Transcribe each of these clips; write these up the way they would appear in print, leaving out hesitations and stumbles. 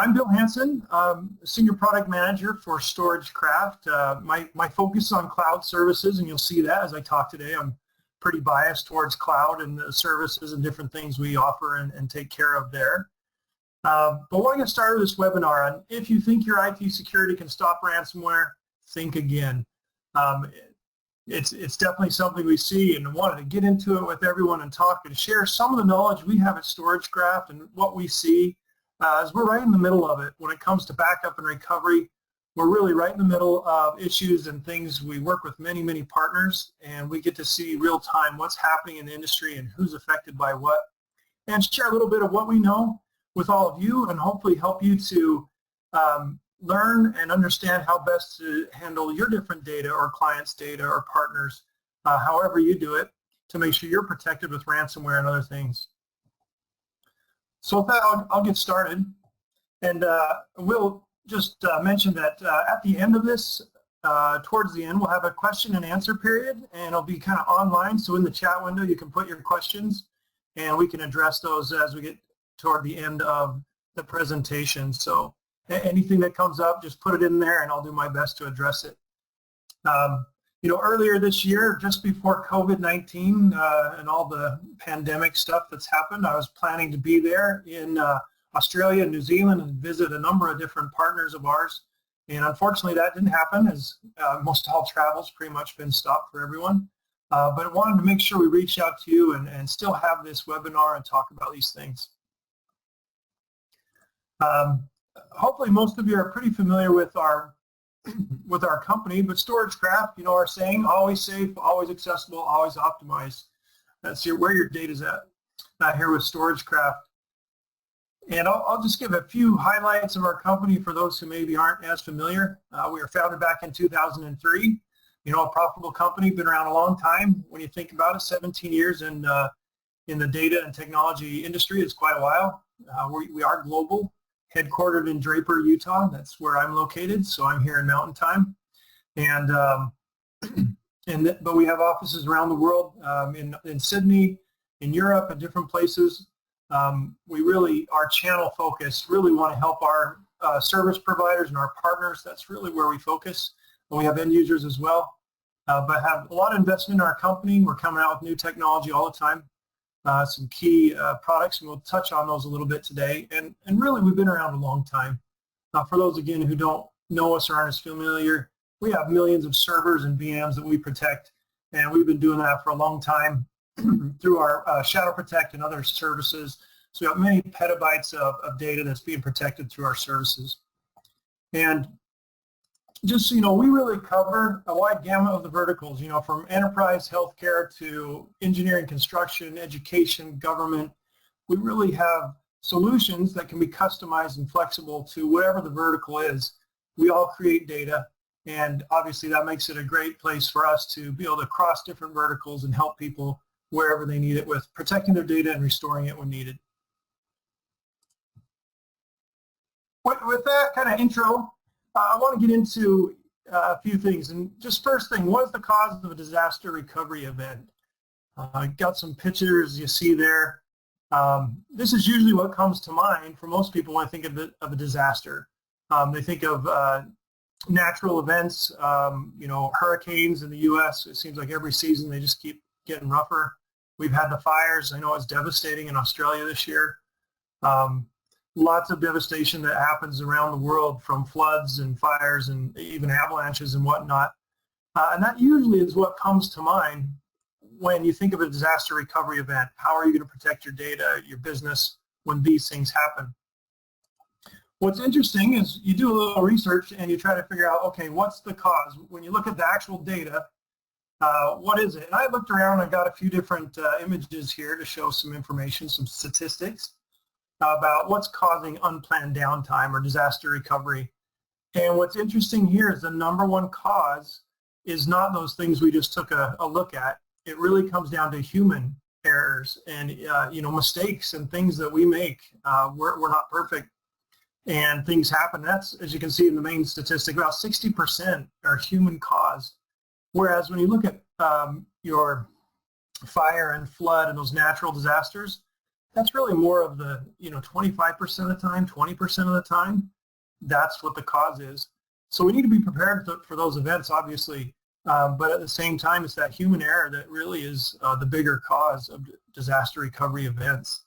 I'm Bill Hansen, Senior Product Manager for StorageCraft. My focus is on cloud services, and you'll see that as I talk today. I'm pretty biased towards cloud and the services and different things we offer and take care of there. But we're going to start with this webinar on if you think your IT security can stop ransomware, think again. It's definitely something we see, and I wanted to get into it with everyone and talk and share some of the knowledge we have at StorageCraft and what we see. As we're right in the middle of it when it comes to backup and recovery. We're really right in the middle of issues and things. We work with many, many partners, and we get to see real time what's happening in the industry and who's affected by what, and share a little bit of what we know with all of you, and hopefully help you to learn and understand how best to handle your different data or clients' data or partners, however you do it, to make sure you're protected with ransomware and other things. So with that, I'll get started, and we'll just mention that at the end of this, towards the end, we'll have a question and answer period, and it'll be kind of online, so in the chat window you can put your questions, and we can address those as we get toward the end of the presentation. So anything that comes up, just put it in there, and I'll do my best to address it. You know, earlier this year, just before COVID-19 and all the pandemic stuff that's happened, I was planning to be there in Australia and New Zealand and visit a number of different partners of ours. And unfortunately, that didn't happen, as most all travel's pretty much been stopped for everyone. But I wanted to make sure we reach out to you and still have this webinar and talk about these things. Hopefully, most of you are pretty familiar with our company, but StorageCraft, you know our saying, always safe, always accessible, always optimized. That's where your data's at, here with StorageCraft. And I'll just give a few highlights of our company for those who maybe aren't as familiar. We were founded back in 2003. You know, a profitable company, been around a long time. When you think about it, 17 years in the data and technology industry is quite a while. We are global. Headquartered in Draper, Utah. That's where I'm located, so I'm here in Mountain Time. And but we have offices around the world, in Sydney, in Europe, and different places. We really, our channel focus, really want to help our service providers and our partners. That's really where we focus. And we have end users as well, but have a lot of investment in our company. We're coming out with new technology all the time. Some key products, and we'll touch on those a little bit today. And really, we've been around a long time. For those, again, who don't know us or aren't as familiar, we have millions of servers and VMs that we protect, and we've been doing that for a long time through our Shadow Protect and other services. So we have many petabytes of data that's being protected through our services. And just so you know, we really cover a wide gamut of the verticals, you know, from enterprise, healthcare to engineering, construction, education, government. We really have solutions that can be customized and flexible to whatever the vertical is. We all create data, and obviously that makes it a great place for us to be able to cross different verticals and help people wherever they need it with protecting their data and restoring it when needed. With that kind of intro, I want to get into a few things. And just first thing, what is the cause of a disaster recovery event? I got some pictures you see there. This is usually what comes to mind for most people when I think of a disaster. They think of natural events, you know, hurricanes in the U.S. It seems like every season they just keep getting rougher. We've had the fires. I know it's devastating in Australia this year. Lots of devastation that happens around the world, from floods and fires and even avalanches and whatnot. And that usually is what comes to mind when you think of a disaster recovery event. How are you going to protect your data, your business, when these things happen? What's interesting is you do a little research and you try to figure out, okay, what's the cause? When you look at the actual data, what is it? And I looked around and got a few different images here to show some information, some statistics about what's causing unplanned downtime or disaster recovery. And what's interesting here is the number one cause is not those things we just took a look at. It really comes down to human errors and you know, mistakes and things that we make. We're not perfect, and things happen. That's, as you can see in the main statistic, about 60% are human caused. Whereas when you look at your fire and flood and those natural disasters, that's really more of the, 25% of the time, 20% of the time, that's what the cause is. So we need to be prepared for those events, obviously, but at the same time, it's that human error that really is the bigger cause of disaster recovery events.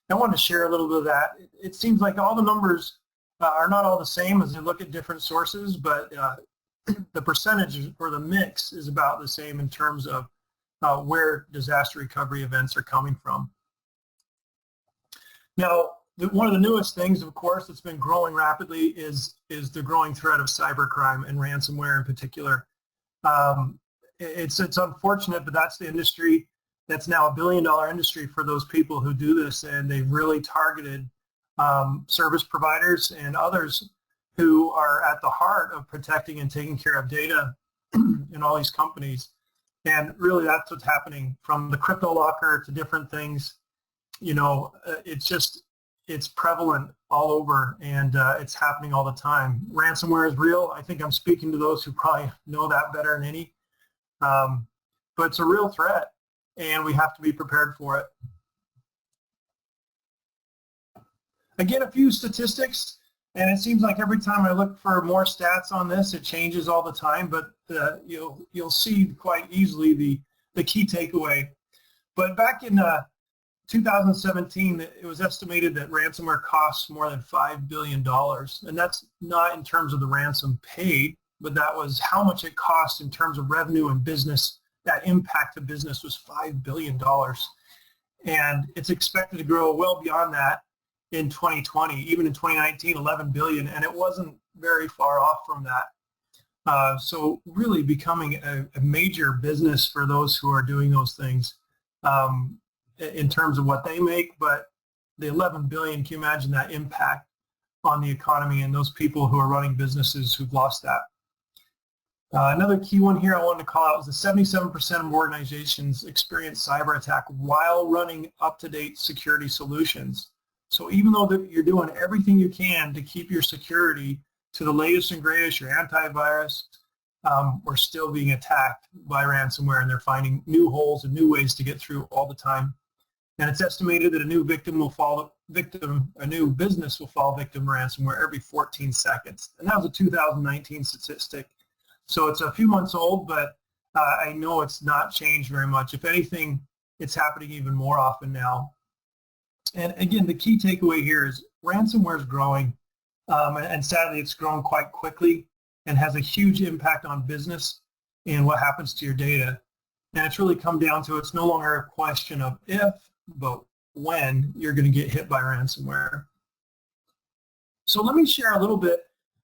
I wanted to share a little bit of that. It seems like all the numbers are not all the same as they look at different sources, but the percentage or the mix is about the same in terms of where disaster recovery events are coming from. Now, one of the newest things, of course, that's been growing rapidly is the growing threat of cybercrime and ransomware in particular. It's unfortunate, but that's the industry. That's now $1 billion industry for those people who do this, and they've really targeted service providers and others who are at the heart of protecting and taking care of data in all these companies. And really, that's what's happening, from the crypto locker to different things. It's prevalent all over, and it's happening all the time. Ransomware is real. I think I'm speaking to those who probably know that better than any. But it's a real threat, and we have to be prepared for it. Again, a few statistics, and it seems like every time I look for more stats on this, it changes all the time, but you'll see quite easily the key takeaway. But back in 2017, it was estimated that ransomware costs more than $5 billion. And that's not in terms of the ransom paid, but that was how much it cost in terms of revenue and business. That impact to business was $5 billion. And it's expected to grow well beyond that in 2020, even in 2019, 11 billion. And it wasn't very far off from that. So really becoming a major business for those who are doing those things. In terms of what they make, but the 11 billion, can you imagine that impact on the economy and those people who are running businesses who've lost that? Another key one here I wanted to call out is that 77% of organizations experience cyber attack while running up-to-date security solutions. So even though you're doing everything you can to keep your security to the latest and greatest, your antivirus, we're still being attacked by ransomware, and they're finding new holes and new ways to get through all the time. And it's estimated that a new business will fall victim to ransomware every 14 seconds. And that was a 2019 statistic. So it's a few months old, but I know it's not changed very much. If anything, it's happening even more often now. And again, the key takeaway here is ransomware is growing, and sadly it's grown quite quickly and has a huge impact on business and what happens to your data. And it's really come down to, it's no longer a question of if, but when you're going to get hit by ransomware. So let me share a little bit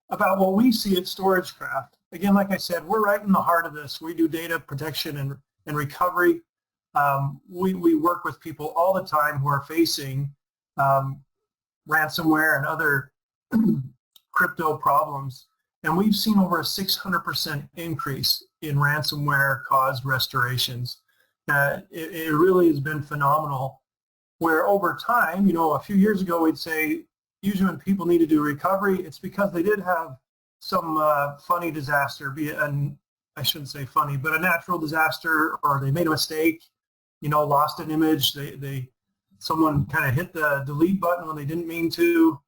about what we see at StorageCraft. Again, like I said, we're right in the heart of this. We do data protection and recovery. We work with people all the time who are facing ransomware and other crypto problems. And we've seen over a 600% increase in ransomware-caused restorations. It really has been phenomenal, where over time, a few years ago, we'd say usually when people need to do recovery, it's because they did have some funny disaster, be it I shouldn't say funny, but a natural disaster, or they made a mistake, lost an image, someone kind of hit the delete button when they didn't mean to,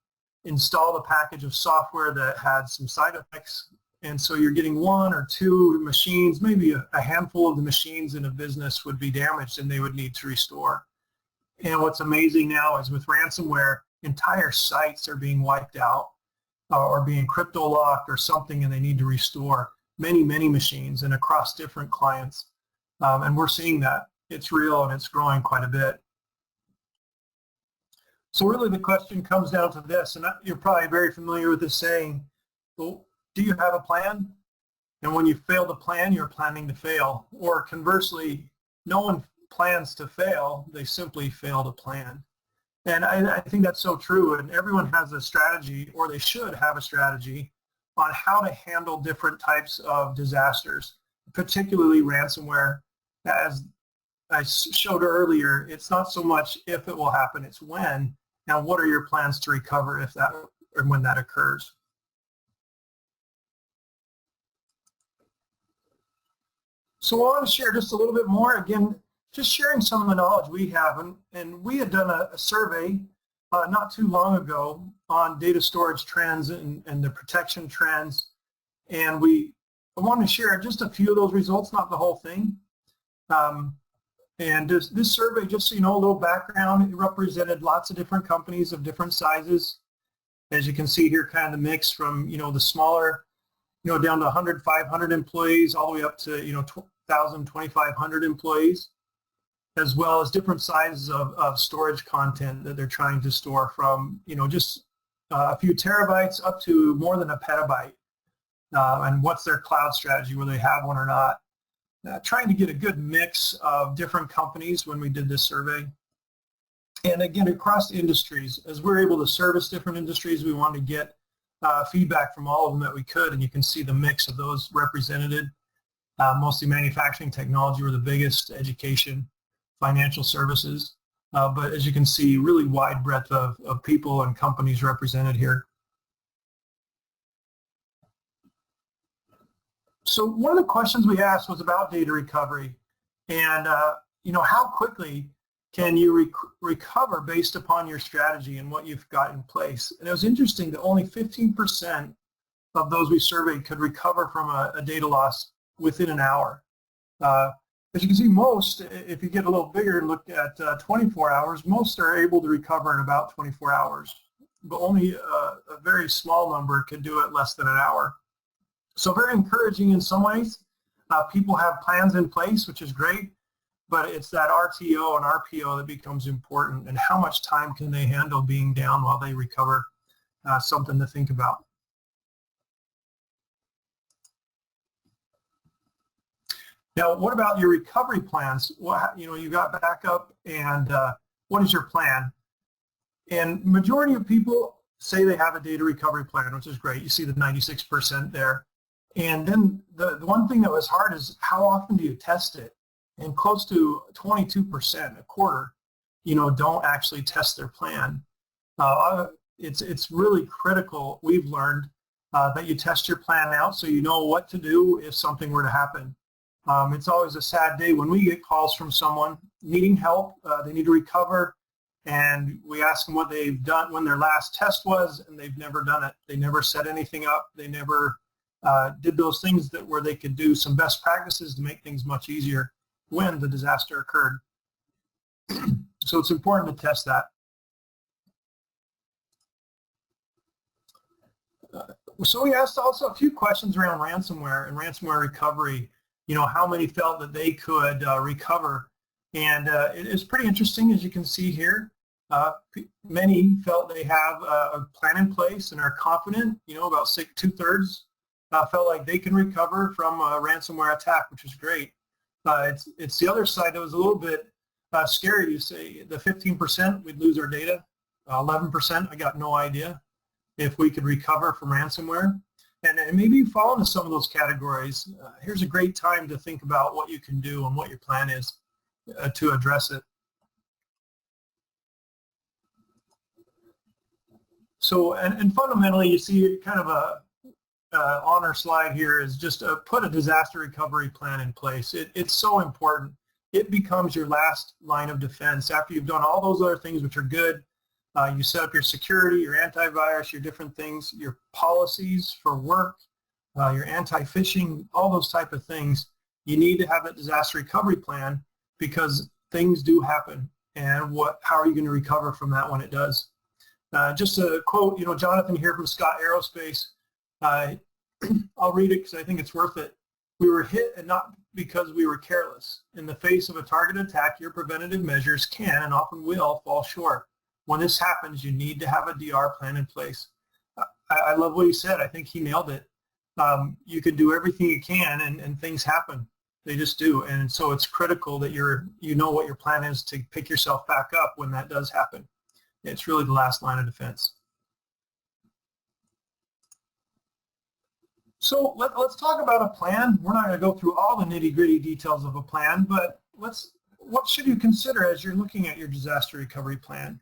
installed a package of software that had some side effects. And so you're getting one or two machines, maybe a handful of the machines in a business would be damaged and they would need to restore. And what's amazing now is with ransomware, entire sites are being wiped out or being crypto locked or something, and they need to restore many, many machines and across different clients. And we're seeing that. It's real and it's growing quite a bit. So really the question comes down to this, and you're probably very familiar with this saying, well, do you have a plan? And when you fail to plan, you're planning to fail. Or conversely, no one plans to fail, they simply fail to plan. And I think that's so true, and everyone has a strategy, or they should have a strategy, on how to handle different types of disasters, particularly ransomware. As I showed earlier, it's not so much if it will happen, it's when. Now, what are your plans to recover if that or when that occurs? So I want to share just a little bit more, again, just sharing some of the knowledge we have. And we had done a survey not too long ago on data storage trends and the protection trends. And I want to share just a few of those results, not the whole thing. And this survey, just so you know, a little background, it represented lots of different companies of different sizes. As you can see here, kind of the mix from, the smaller, down to 100, 500 employees, all the way up to, 1,000, 2,500 employees, as well as different sizes of storage content that they're trying to store from, just a few terabytes up to more than a petabyte. And what's their cloud strategy, whether they have one or not. Trying to get a good mix of different companies when we did this survey. And again, across industries, as we're able to service different industries, we wanted to get feedback from all of them that we could, and you can see the mix of those represented. Mostly manufacturing, technology were the biggest, education, financial services. But as you can see, really wide breadth of people and companies represented here. So one of the questions we asked was about data recovery and, how quickly can you recover based upon your strategy and what you've got in place. And it was interesting that only 15% of those we surveyed could recover from a data loss within an hour. As you can see, most, if you get a little bigger and look at 24 hours, most are able to recover in about 24 hours, but only a very small number could do it less than an hour. So very encouraging in some ways. People have plans in place, which is great, but it's that RTO and RPO that becomes important, and how much time can they handle being down while they recover, something to think about. Now, what about your recovery plans? Well, you got backup, and what is your plan? And majority of people say they have a data recovery plan, which is great. You see the 96% there. And then the one thing that was hard is how often do you test it? And close to 22%, a quarter, don't actually test their plan. It's really critical, we've learned, that you test your plan out so you know what to do if something were to happen. It's always a sad day when we get calls from someone needing help, they need to recover, and we ask them what they've done, when their last test was, and they've never done it. They never set anything up. They never did those things where they could do some best practices to make things much easier when the disaster occurred. So it's important to test that. So we asked also a few questions around ransomware and ransomware recovery. How many felt that they could recover. And it is pretty interesting, as you can see here. Many felt they have a plan in place and are confident, about 2/3 felt like they can recover from a ransomware attack, which is great. It's the other side that was a little bit scary. You say the 15% we'd lose our data, 11% I got no idea if we could recover from ransomware. And maybe you fall into some of those categories. Here's a great time to think about what you can do and what your plan is to address it. So, and fundamentally, you see kind of a on our slide here is just put a disaster recovery plan in place. It's so important. It becomes your last line of defense. After you've done all those other things, which are good, you set up your security, your antivirus, your different things, your policies for work, your anti-phishing, all those type of things. You need to have a disaster recovery plan because things do happen. And how are you going to recover from that when it does? Just a quote, Jonathan here from Scott Aerospace. I'll read it because I think it's worth it. We were hit and not because we were careless. In the face of a targeted attack, your preventative measures can and often will fall short. When this happens, you need to have a DR plan in place. I love what he said. I think he nailed it. You can do everything you can, and things happen. They just do. And so it's critical that you know what your plan is to pick yourself back up when that does happen. It's really the last line of defense. So let's talk about a plan. We're not going to go through all the nitty-gritty details of a plan, but what should you consider as you're looking at your disaster recovery plan?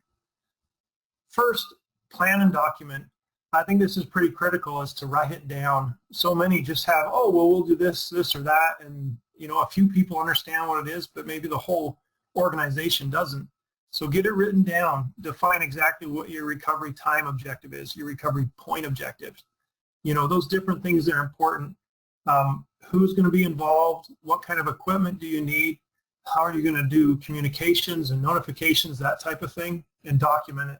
First, plan and document. I think this is pretty critical, is to write it down. So many just have, oh, well, we'll do this, this, or that, and a few people understand what it is, but maybe the whole organization doesn't. So get it written down. Define exactly what your recovery time objective is, your recovery point objectives. You know, those different things that are important. Who's going to be involved? What kind of equipment do you need? How are you going to do communications and notifications, that type of thing, and document it.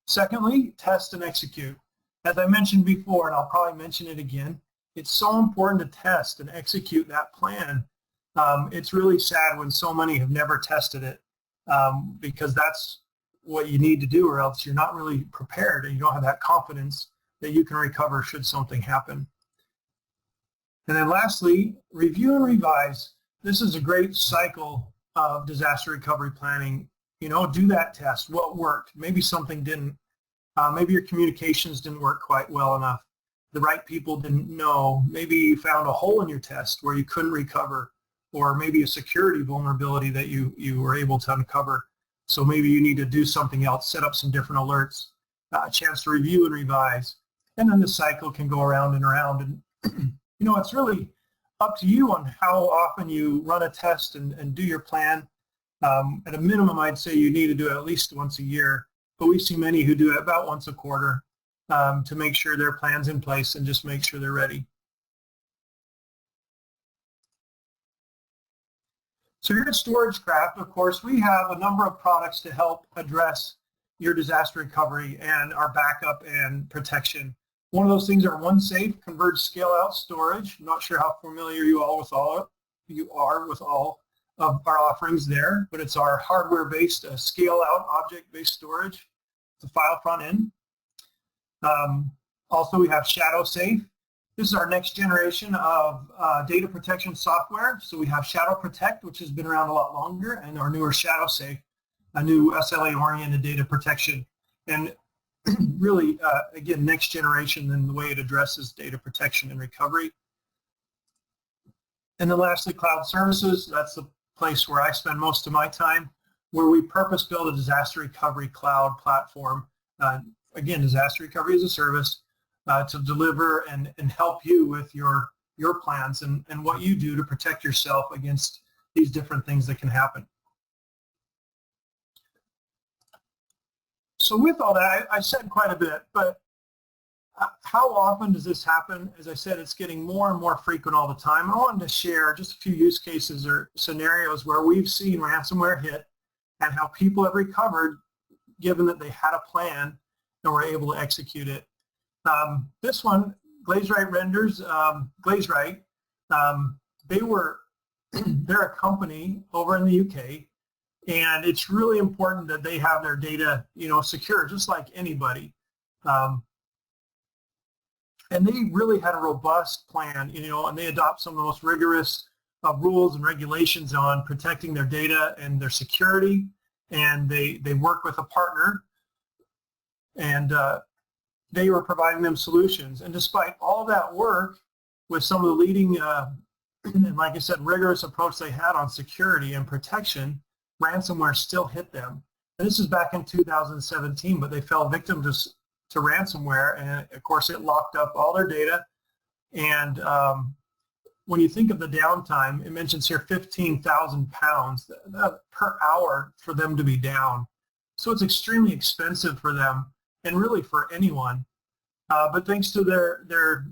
Secondly, test and execute. As I mentioned before, and I'll probably mention it again, it's so important to test and execute that plan. It's really sad when so many have never tested it, because that's what you need to do, or else you're not really prepared and you don't have that confidence that you can recover should something happen. And then lastly, review and revise. This is a great cycle of disaster recovery planning. You know, do that test. What worked? Maybe something didn't. Maybe your communications didn't work quite well enough. The right people didn't know. Maybe you found a hole in your test where you couldn't recover, or maybe a security vulnerability that you were able to uncover. So maybe you need to do something else, set up some different alerts, a chance to review and revise. And then the cycle can go around and around. And you know, it's really up to you on how often you run a test and do your plan. At a minimum, I'd say you need to do it at least once a year, but we see many who do it about once a quarter to make sure their plan's in place and just make sure they're ready. So here at StorageCraft, of course, we have a number of products to help address your disaster recovery and our backup and protection. One of those things are OneSafe converged scale-out storage. I'm not sure how familiar you are with all of our offerings there, but it's our hardware-based scale-out object-based storage. It's a file front end. Also, we have ShadowSafe. This is our next generation of data protection software. So we have Shadow Protect, which has been around a lot longer, and our newer ShadowSafe, a new SLA-oriented data protection. And really, again, next generation in the way it addresses data protection and recovery. And then lastly, cloud services. That's the place where I spend most of my time, where we purpose-build a disaster recovery cloud platform. Again, disaster recovery as a service to deliver and help you with your plans and what you do to protect yourself against these different things that can happen. So with all that, I said quite a bit, but how often does this happen? As I said, it's getting more and more frequent all the time. I wanted to share just a few use cases or scenarios where we've seen ransomware hit and how people have recovered given that they had a plan and were able to execute it. This one, Glazerite renders, Glazerite, they're a company over in the UK, and it's really important that they have their data, you know, secure, just like anybody. And they really had a robust plan, you know, and they adopt some of the most rigorous rules and regulations on protecting their data and their security. And they work with a partner, and they were providing them solutions. And despite all that work with some of the leading, and like I said, rigorous approach they had on security and protection, ransomware still hit them. And this is back in 2017, but they fell victim to ransomware, and of course it locked up all their data. And when you think of the downtime, it mentions here 15,000 pounds per hour for them to be down. So it's extremely expensive for them, and really for anyone. But thanks to their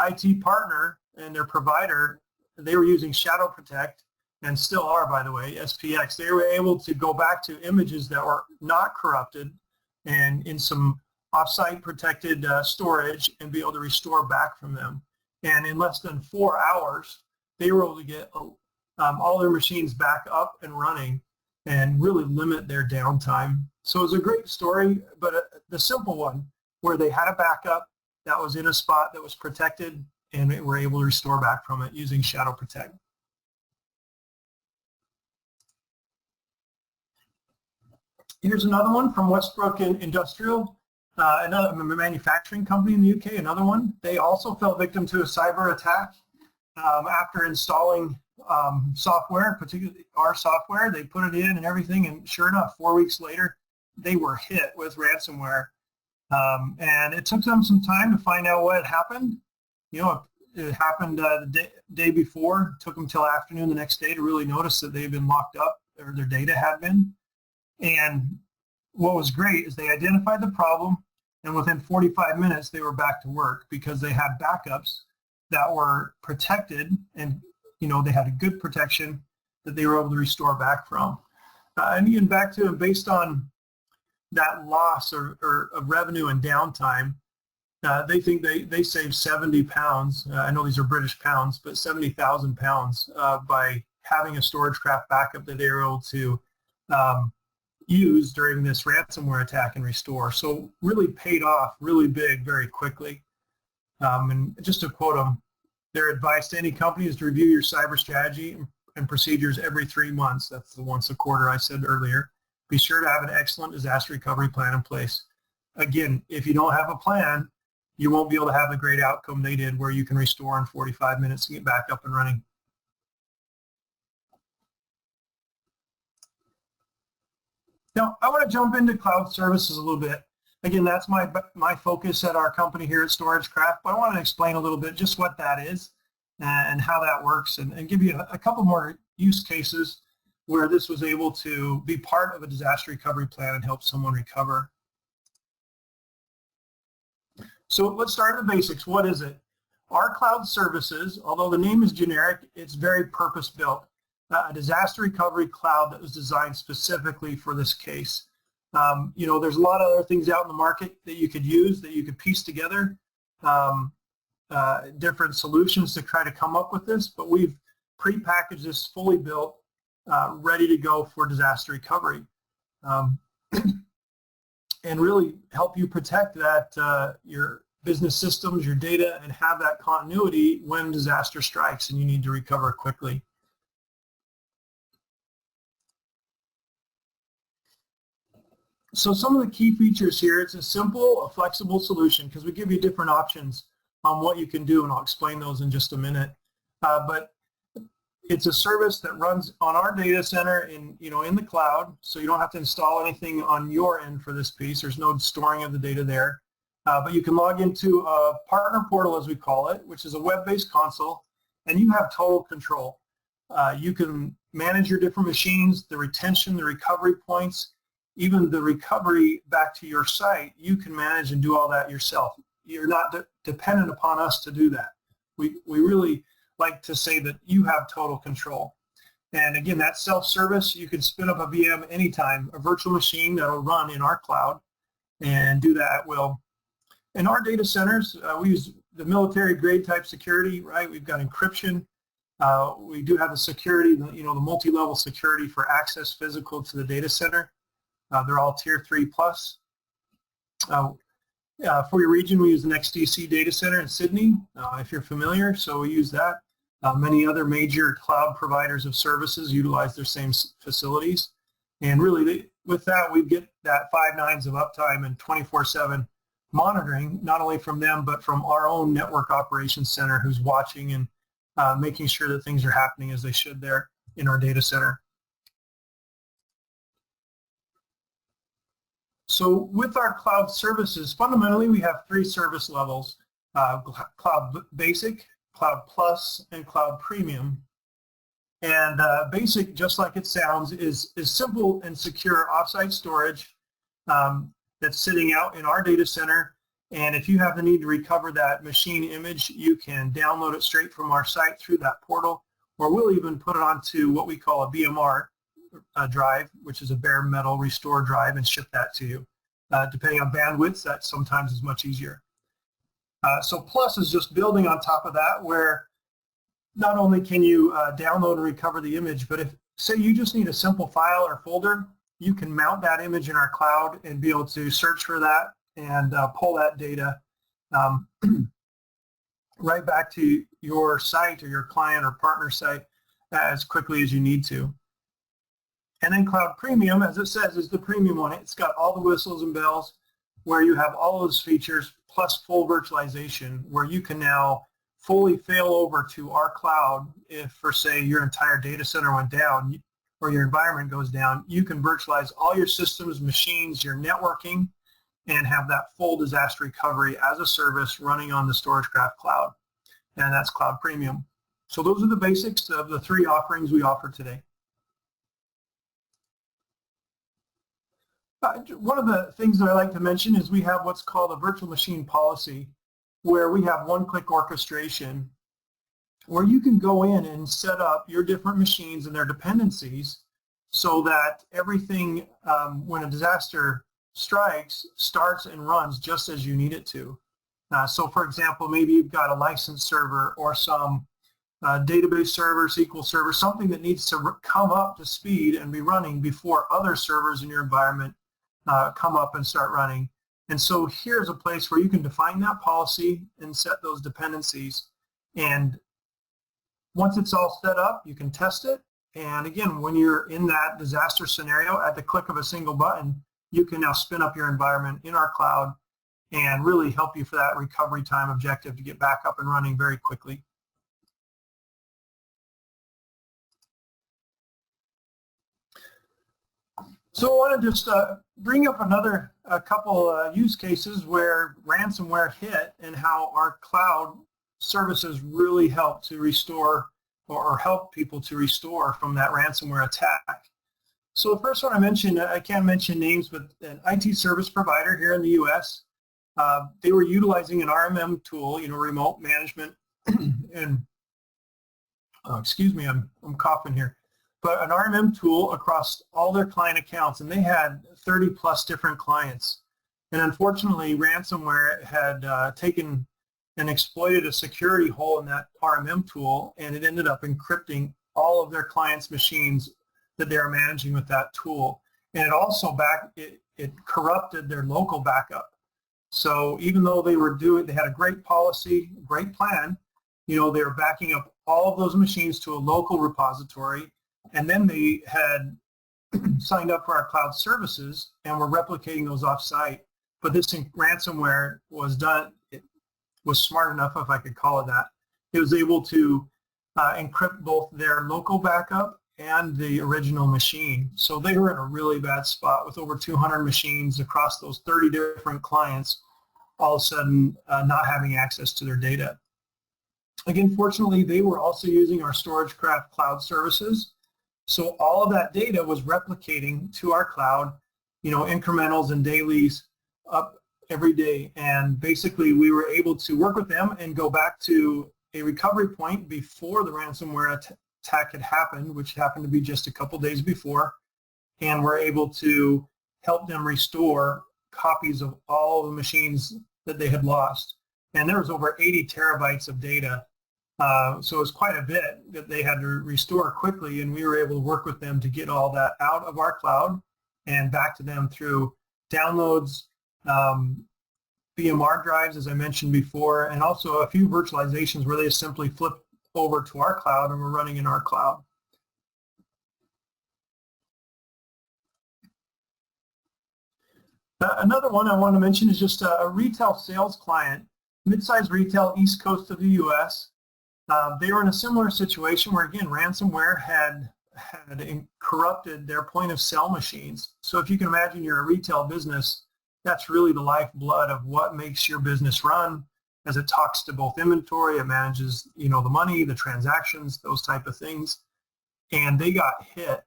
IT partner and their provider, they were using Shadow Protect, and still are, by the way, SPX. They were able to go back to images that were not corrupted and in some offsite protected storage and be able to restore back from them. And in less than 4 hours, they were able to get all their machines back up and running and really limit their downtime. So it was a great story, but the simple one where they had a backup that was in a spot that was protected, and they were able to restore back from it using Shadow Protect. Here's another one from Westbrook Industrial, another manufacturing company in the UK, another one. They also fell victim to a cyber attack after installing software, particularly our software. They put it in and everything, and sure enough, 4 weeks later, they were hit with ransomware. And it took them some time to find out what had happened. You know, it happened the day before. It took them till afternoon the next day to really notice that they've been locked up, or their data had been. And what was great is they identified the problem, and within 45 minutes they were back to work because they had backups that were protected, and they had a good protection that they were able to restore back from. And even back to, based on that loss of revenue and downtime, they think they saved 70 pounds. I know these are British pounds, but 70,000 pounds by having a StorageCraft backup that they were able to use during this ransomware attack and restore. So really paid off really big very quickly. And just to quote them, their advice to any company is to review your cyber strategy and procedures every 3 months. That's the once a quarter I said earlier. Be sure to have an excellent disaster recovery plan in place. Again, if you don't have a plan, you won't be able to have the great outcome they did, where you can restore in 45 minutes and get back up and running. Now, I want to jump into cloud services a little bit. Again, that's my focus at our company here at StorageCraft, but I want to explain a little bit just what that is and how that works, and give you a couple more use cases where this was able to be part of a disaster recovery plan and help someone recover. So let's start at the basics. What is it? Our cloud services, although the name is generic, it's very purpose-built. A disaster recovery cloud that was designed specifically for this case. There's a lot of other things out in the market that you could use, that you could piece together, different solutions to try to come up with this, but we've pre-packaged this fully built, ready to go for disaster recovery, and really help you protect that your business systems, your data, and have that continuity when disaster strikes and you need to recover quickly. So some of the key features here, it's a simple, flexible solution because we give you different options on what you can do, and I'll explain those in just a minute. But it's a service that runs on our data center in the cloud, so you don't have to install anything on your end for this piece. There's no storing of the data there. But you can log into a partner portal, as we call it, which is a web-based console, and you have total control. You can manage your different machines, the retention, the recovery points, even the recovery back to your site. You can manage and do all that yourself. You're not dependent upon us to do that. We really like to say that you have total control. And again, that's self-service. You can spin up a VM anytime, a virtual machine that'll run in our cloud, and do that at will. In our data centers, we use the military grade type security, right? We've got encryption. We do have the security, the multi-level security for access physical to the data center. They're all tier 3 plus. For your region, we use the XDC data center in Sydney, if you're familiar, so we use that. Many other major cloud providers of services utilize their same facilities. And really, with that, we get that 5 nines of uptime and 24/7 monitoring, not only from them, but from our own network operations center who's watching and making sure that things are happening as they should there in our data center. So with our cloud services, fundamentally we have 3 service levels: Cloud Basic, Cloud Plus, and Cloud Premium. And Basic, just like it sounds, is simple and secure offsite storage that's sitting out in our data center. And if you have the need to recover that machine image, you can download it straight from our site through that portal, or we'll even put it onto what we call a BMR drive, which is a bare metal restore drive, and ship that to you. Depending on bandwidth, that sometimes is much easier. So Plus is just building on top of that, where not only can you download and recover the image, but if, say, you just need a simple file or folder, you can mount that image in our cloud and be able to search for that and pull that data right back to your site or your client or partner site as quickly as you need to. And then Cloud Premium, as it says, is the premium one. It's got all the whistles and bells, where you have all those features plus full virtualization, where you can now fully fail over to our cloud. If, for say, your entire data center went down or your environment goes down, you can virtualize all your systems, machines, your networking, and have that full disaster recovery as a service running on the StorageCraft cloud. and that's Cloud Premium. So those are the basics of the 3 offerings we offer today. One of the things that I like to mention is we have what's called a virtual machine policy, where we have one-click orchestration, where you can go in and set up your different machines and their dependencies so that everything, when a disaster strikes, starts and runs just as you need it to. So for example, maybe you've got a license server or some database server, SQL server, something that needs to come up to speed and be running before other servers in your environment come up and start running. And so here's a place where you can define that policy and set those dependencies. And once it's all set up, you can test it. And again, when you're in that disaster scenario, at the click of a single button, you can now spin up your environment in our cloud and really help you for that recovery time objective to get back up and running very quickly. So I want to just bring up a couple use cases where ransomware hit and how our cloud services really help to restore or help people to restore from that ransomware attack. So the first one I mentioned, I can't mention names, but an IT service provider here in the US, they were utilizing an RMM tool, remote management, and excuse me, I'm coughing here. But an RMM tool across all their client accounts, and they had 30 plus different clients. And unfortunately, ransomware had taken and exploited a security hole in that RMM tool, and it ended up encrypting all of their clients' machines that they are managing with that tool. And it also it corrupted their local backup. So even though they had a great policy, great plan, they were backing up all of those machines to a local repository. And then they had signed up for our cloud services and were replicating those off-site. But this ransomware was it was smart enough, if I could call it that. It was able to encrypt both their local backup and the original machine. So they were in a really bad spot with over 200 machines across those 30 different clients, all of a sudden not having access to their data. Again, fortunately, they were also using our StorageCraft cloud services. So all of that data was replicating to our cloud, incrementals and dailies up every day. And basically we were able to work with them and go back to a recovery point before the ransomware attack had happened, which happened to be just a couple days before. And we're able to help them restore copies of all the machines that they had lost. And there was over 80 terabytes of data. So it was quite a bit that they had to restore quickly, and we were able to work with them to get all that out of our cloud and back to them through downloads, BMR drives, as I mentioned before, and also a few virtualizations where they simply flip over to our cloud and we're running in our cloud. Another one I want to mention is just a retail sales client, mid-sized retail, east coast of the US. They were in a similar situation where, again, ransomware had corrupted their point of sale machines. So if you can imagine you're a retail business, that's really the lifeblood of what makes your business run, as it talks to both inventory, it manages, the money, the transactions, those type of things. And they got hit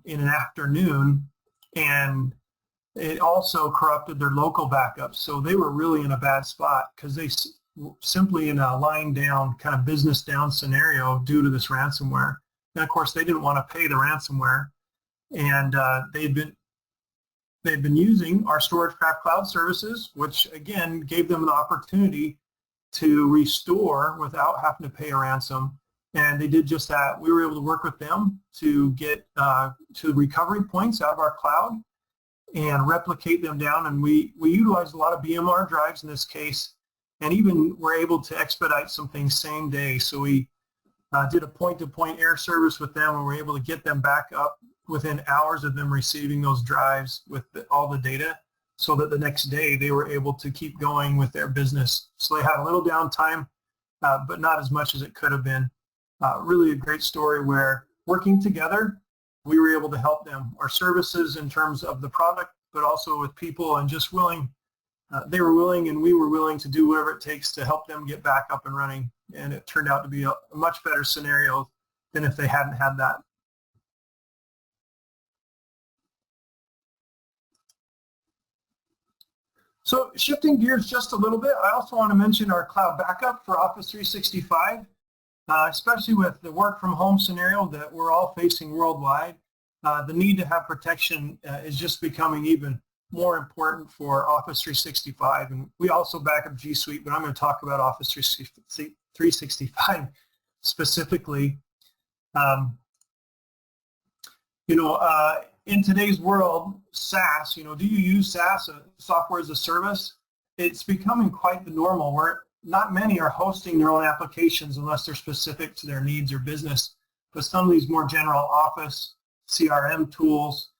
in an afternoon, and it also corrupted their local backups. So they were really in a bad spot because they simply in a lying down kind of business down scenario due to this ransomware. And of course they didn't want to pay the ransomware, and they'd been using our StorageCraft cloud services, which again gave them the opportunity to restore without having to pay a ransom. And they did just that. We were able to work with them to get to recovery points out of our cloud and replicate them down. And we utilized a lot of BMR drives in this case, and even were able to expedite some things same day. So we did a point-to-point air service with them, and we were able to get them back up within hours of them receiving those drives with all the data, so that the next day they were able to keep going with their business. So they had a little downtime, but not as much as it could have been. Really a great story where working together, we were able to help them. Our services in terms of the product, but also with people and just willing they were willing and we were willing to do whatever it takes to help them get back up and running. And it turned out to be a much better scenario than if they hadn't had that. So shifting gears just a little bit, I also want to mention our cloud backup for Office 365, especially with the work from home scenario that we're all facing worldwide. The need to have protection is just becoming even more important for Office 365. And we also back up G Suite, but I'm going to talk about Office 365 specifically. In today's world, SaaS, do you use SaaS, software as a service? It's becoming quite the normal where not many are hosting their own applications unless they're specific to their needs or business. But some of these more general Office, CRM tools,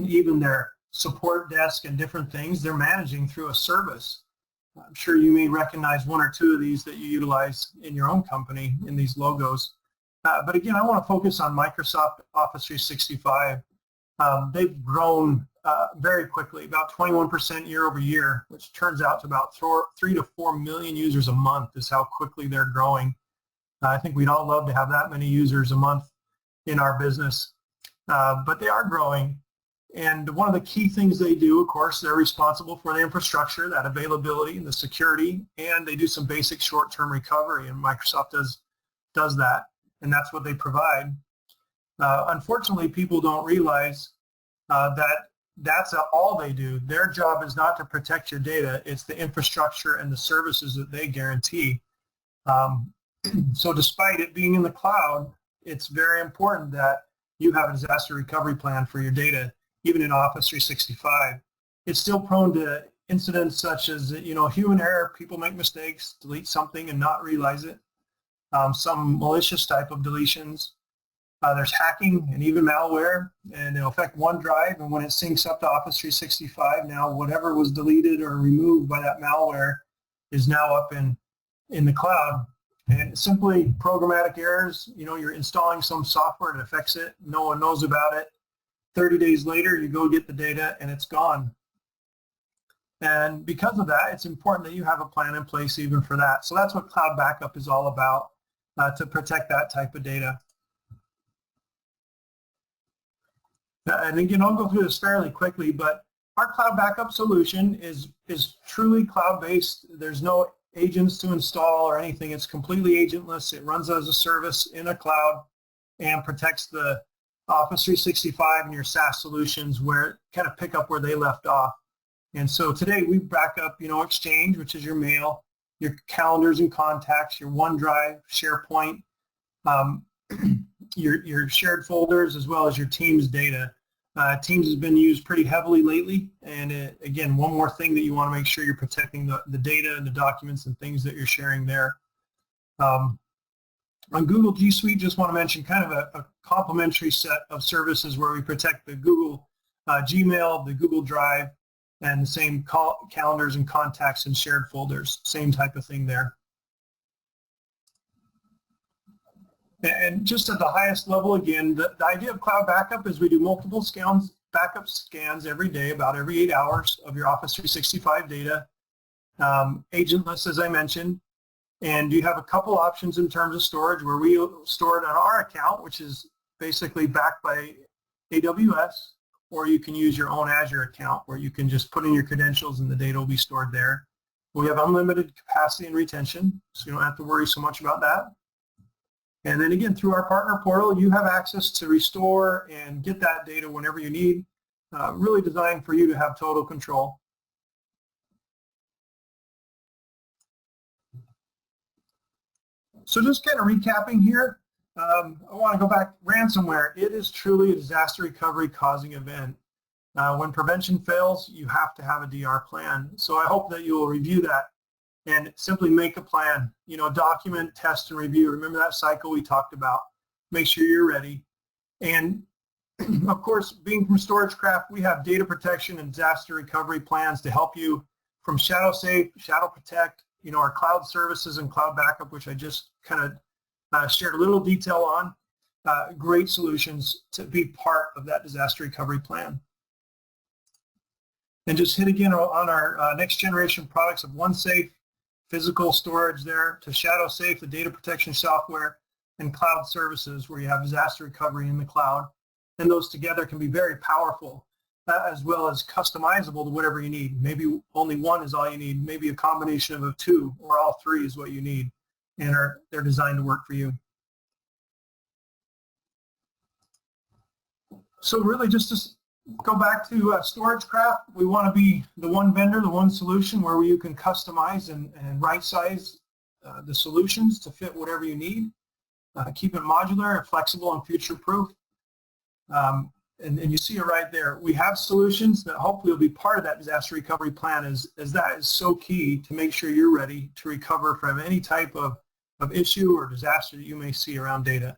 even their support desk and different things, they're managing through a service. I'm sure you may recognize one or two of these that you utilize in your own company in these logos. But again, I want to focus on Microsoft Office 365. They've grown very quickly, about 21% year over year, which turns out to about 3 to 4 million users a month is how quickly they're growing. I think we'd all love to have that many users a month in our business, but they are growing. And one of the key things they do, of course, they're responsible for the infrastructure, that availability and the security, and they do some basic short-term recovery, and Microsoft does that. And that's what they provide. Unfortunately, people don't realize that that's all they do. Their job is not to protect your data. It's the infrastructure and the services that they guarantee. So despite it being in the cloud, it's very important that you have a disaster recovery plan for your data, even in Office 365. It's still prone to incidents such as, human error. People make mistakes, delete something and not realize it. Some malicious type of deletions. There's hacking and even malware, and it'll affect OneDrive, and when it syncs up to Office 365, now whatever was deleted or removed by that malware is now up in the cloud. And simply programmatic errors, you're installing some software that affects it, no one knows about it. 30 days later, you go get the data and it's gone. And because of that, it's important that you have a plan in place even for that. So that's what cloud backup is all about, to protect that type of data. And again, I'll go through this fairly quickly, but our cloud backup solution is truly cloud-based. There's no agents to install or anything. It's completely agentless. It runs as a service in a cloud and protects the Office 365 and your SaaS solutions where kind of pick up where they left off. And so today we back up, Exchange, which is your mail, your calendars and contacts, your OneDrive, SharePoint, your shared folders, as well as your Teams data. Teams has been used pretty heavily lately, and again, one more thing that you want to make sure you're protecting the data and the documents and things that you're sharing there. On Google G Suite, just want to mention kind of a complementary set of services where we protect the Google Gmail, the Google Drive, and the same calendars and contacts and shared folders, same type of thing there. And just at the highest level, again, the idea of cloud backup is we do multiple backup scans every day, about every 8 hours of your Office 365 data, agentless, as I mentioned. And you have a couple options in terms of storage where we store it on our account, which is basically backed by AWS, or you can use your own Azure account where you can just put in your credentials and the data will be stored there. We have unlimited capacity and retention, so you don't have to worry so much about that. And then again, through our partner portal, you have access to restore and get that data whenever you need, really designed for you to have total control. So just kind of recapping here, I want to go back. Ransomware, it is truly a disaster recovery causing event. When prevention fails, you have to have a DR plan. So I hope that you will review that and simply make a plan, document, test, and review. Remember that cycle we talked about. Make sure you're ready. And of course, being from StorageCraft, we have data protection and disaster recovery plans to help you from Shadow Safe, Shadow Protect, our cloud services and cloud backup, which I just kind of shared a little detail on. Great solutions to be part of that disaster recovery plan. And just hit again on our next generation products of OneSafe, physical storage there, to ShadowSafe, the data protection software, and cloud services where you have disaster recovery in the cloud. And those together can be very powerful, as well as customizable to whatever you need. Maybe only one is all you need. Maybe a combination of two or all three is what you need, and they're designed to work for you. So really just to go back to StorageCraft, we want to be the one vendor, the one solution where you can customize and right size the solutions to fit whatever you need. Keep it modular, flexible, and future-proof. And you see it right there. We have solutions that hopefully will be part of that disaster recovery plan, as that is so key to make sure you're ready to recover from any type of issue or disaster that you may see around data.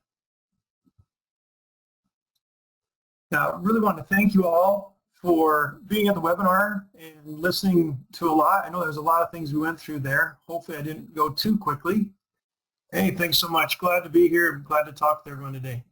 Now, I really want to thank you all for being at the webinar and listening to a lot. I know there's a lot of things we went through there. Hopefully I didn't go too quickly. Hey, thanks so much. Glad to be here. Glad to talk to everyone today.